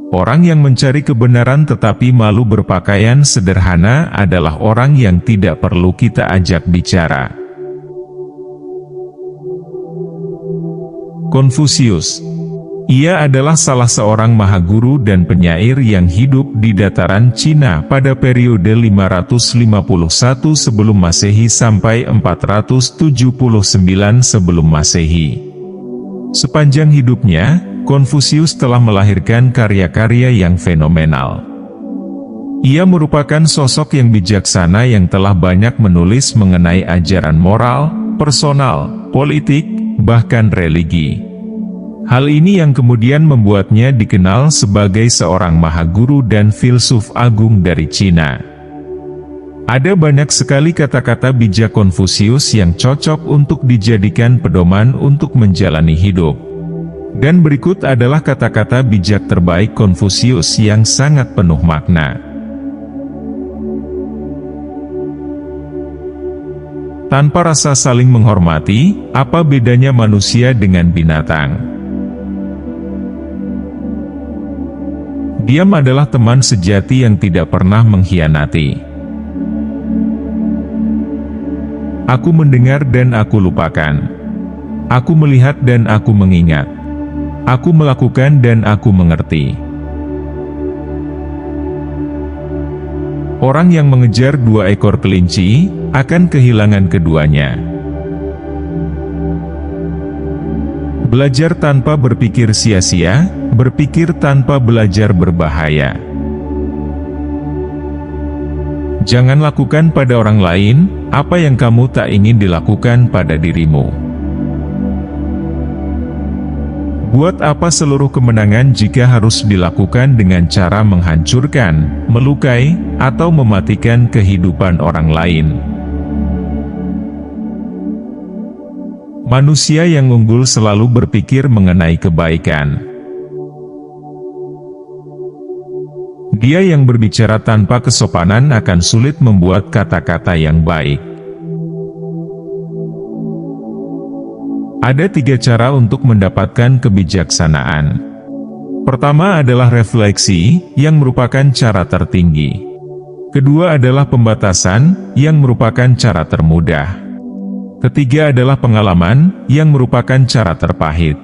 Orang yang mencari kebenaran tetapi malu berpakaian sederhana adalah orang yang tidak perlu kita ajak bicara. Konfusius. Ia adalah salah seorang mahaguru dan penyair yang hidup di dataran Cina pada periode 551 sebelum Masehi sampai 479 sebelum Masehi. Sepanjang hidupnya, Konfusius telah melahirkan karya-karya yang fenomenal. Ia merupakan sosok yang bijaksana yang telah banyak menulis mengenai ajaran moral, personal, politik, bahkan religi. Hal ini yang kemudian membuatnya dikenal sebagai seorang mahaguru dan filsuf agung dari Cina. Ada banyak sekali kata-kata bijak Konfusius yang cocok untuk dijadikan pedoman untuk menjalani hidup. Dan berikut adalah kata-kata bijak terbaik Konfusius yang sangat penuh makna. Tanpa rasa saling menghormati, apa bedanya manusia dengan binatang? Diam adalah teman sejati yang tidak pernah mengkhianati. Aku mendengar dan aku lupakan. Aku melihat dan aku mengingat. Aku melakukan dan aku mengerti. Orang yang mengejar 2 ekor kelinci, akan kehilangan keduanya. Belajar tanpa berpikir sia-sia, berpikir tanpa belajar berbahaya. Jangan lakukan pada orang lain, apa yang kamu tak ingin dilakukan pada dirimu. Buat apa seluruh kemenangan jika harus dilakukan dengan cara menghancurkan, melukai, atau mematikan kehidupan orang lain? Manusia yang unggul selalu berpikir mengenai kebaikan. Dia yang berbicara tanpa kesopanan akan sulit membuat kata-kata yang baik. Ada 3 cara untuk mendapatkan kebijaksanaan. Pertama adalah refleksi, yang merupakan cara tertinggi. Kedua adalah pembatasan, yang merupakan cara termudah. Ketiga adalah pengalaman, yang merupakan cara terpahit.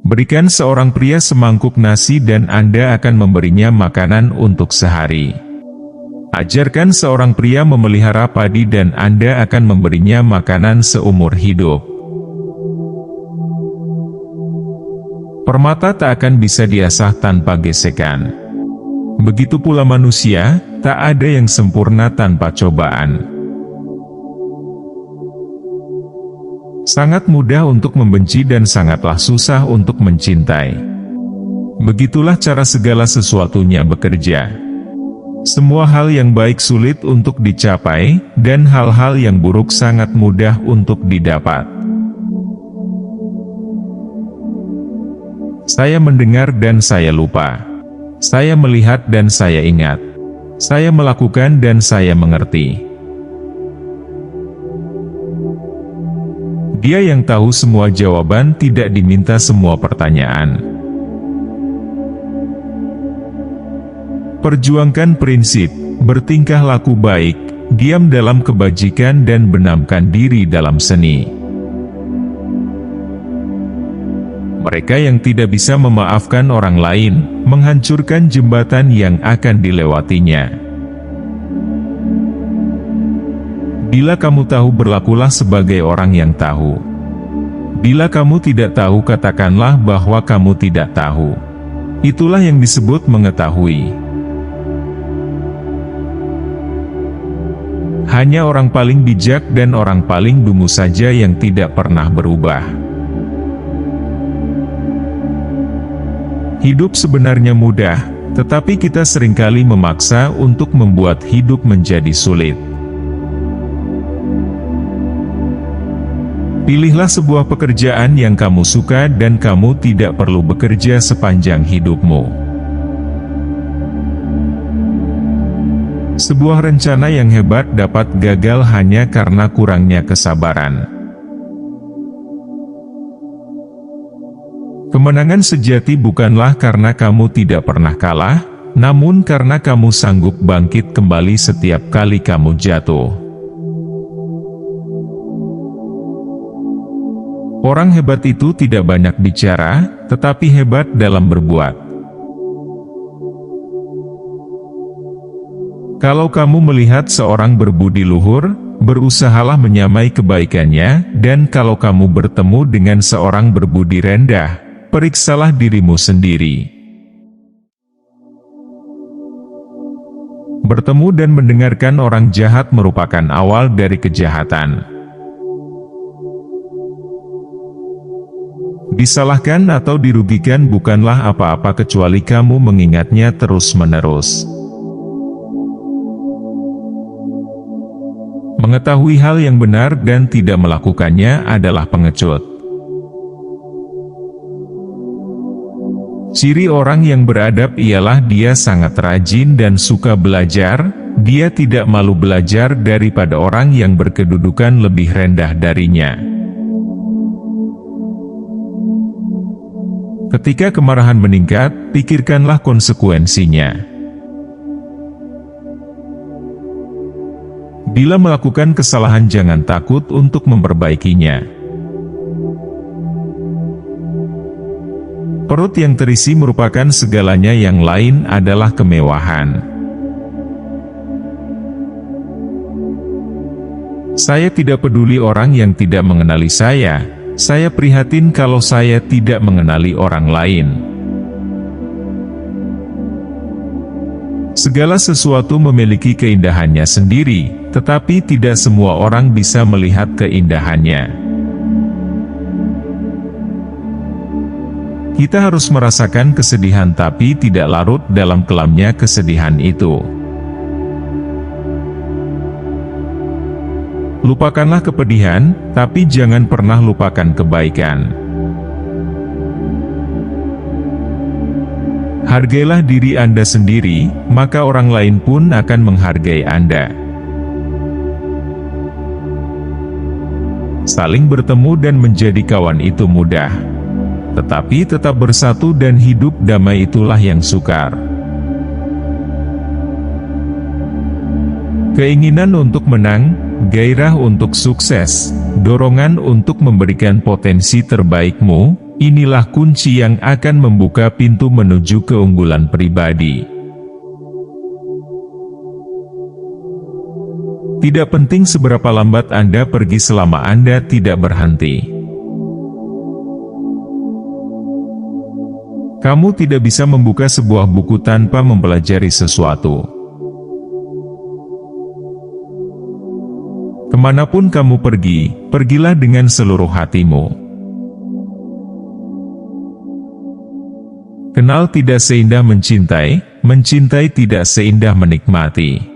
Berikan seorang pria semangkuk nasi dan Anda akan memberinya makanan untuk sehari. Ajarkan seorang pria memelihara padi dan Anda akan memberinya makanan seumur hidup. Permata tak akan bisa diasah tanpa gesekan. Begitu pula manusia, tak ada yang sempurna tanpa cobaan. Sangat mudah untuk membenci dan sangatlah susah untuk mencintai. Begitulah cara segala sesuatunya bekerja. Semua hal yang baik sulit untuk dicapai, dan hal-hal yang buruk sangat mudah untuk didapat. Saya mendengar dan saya lupa. Saya melihat dan saya ingat. Saya melakukan dan saya mengerti. Dia yang tahu semua jawaban tidak diminta semua pertanyaan. Perjuangkan prinsip, bertingkah laku baik, diam dalam kebajikan dan benamkan diri dalam seni. Mereka yang tidak bisa memaafkan orang lain, menghancurkan jembatan yang akan dilewatinya. Bila kamu tahu, berlakulah sebagai orang yang tahu. Bila kamu tidak tahu, katakanlah bahwa kamu tidak tahu. Itulah yang disebut mengetahui. Hanya orang paling bijak dan orang paling dungu saja yang tidak pernah berubah. Hidup sebenarnya mudah, tetapi kita seringkali memaksa untuk membuat hidup menjadi sulit. Pilihlah sebuah pekerjaan yang kamu suka dan kamu tidak perlu bekerja sepanjang hidupmu. Sebuah rencana yang hebat dapat gagal hanya karena kurangnya kesabaran. Kemenangan sejati bukanlah karena kamu tidak pernah kalah, namun karena kamu sanggup bangkit kembali setiap kali kamu jatuh. Orang hebat itu tidak banyak bicara, tetapi hebat dalam berbuat. Kalau kamu melihat seorang berbudi luhur, berusahalah menyamai kebaikannya, dan kalau kamu bertemu dengan seorang berbudi rendah, periksalah dirimu sendiri. Bertemu dan mendengarkan orang jahat merupakan awal dari kejahatan. Disalahkan atau dirugikan bukanlah apa-apa kecuali kamu mengingatnya terus-menerus. Mengetahui hal yang benar dan tidak melakukannya adalah pengecut. Ciri orang yang beradab ialah dia sangat rajin dan suka belajar, dia tidak malu belajar daripada orang yang berkedudukan lebih rendah darinya. Ketika kemarahan meningkat, pikirkanlah konsekuensinya. Bila melakukan kesalahan jangan takut untuk memperbaikinya. Perut yang terisi merupakan segalanya, yang lain adalah kemewahan. Saya tidak peduli orang yang tidak mengenali saya prihatin kalau saya tidak mengenali orang lain. Segala sesuatu memiliki keindahannya sendiri, tetapi tidak semua orang bisa melihat keindahannya. Kita harus merasakan kesedihan tapi tidak larut dalam kelamnya kesedihan itu. Lupakanlah kepedihan, tapi jangan pernah lupakan kebaikan. Hargailah diri Anda sendiri, maka orang lain pun akan menghargai Anda. Saling bertemu dan menjadi kawan itu mudah. Tetapi tetap bersatu dan hidup damai itulah yang sukar. Keinginan untuk menang, gairah untuk sukses, dorongan untuk memberikan potensi terbaikmu, inilah kunci yang akan membuka pintu menuju keunggulan pribadi. Tidak penting seberapa lambat Anda pergi selama Anda tidak berhenti. Kamu tidak bisa membuka sebuah buku tanpa mempelajari sesuatu. Kemanapun kamu pergi, pergilah dengan seluruh hatimu. Kenal tidak seindah mencintai, mencintai tidak seindah menikmati.